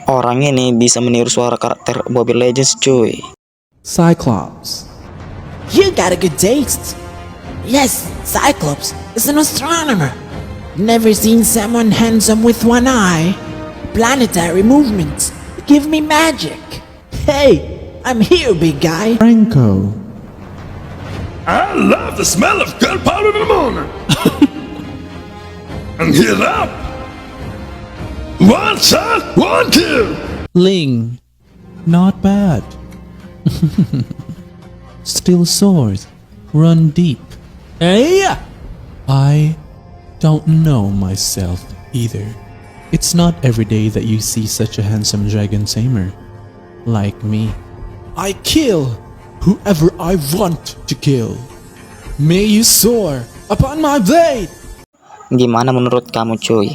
Orang ini bisa meniru suara karakter Mobile Legends cuy. Cyclops. You got a good taste. Yes, Cyclops is an astronomer. Never seen someone handsome with one eye. Planetary movements give me magic. Hey, I'm here, big guy. Franco. I love the smell of gunpowder in the morning. And heat up. One shot, one kill. Ling. Not bad. Still swords. Run deep. Hey! I don't know myself either. It's not every day that you see such a handsome dragon tamer like me. I kill whoever I want to kill. May you soar upon my blade. Gimana menurut kamu cuy?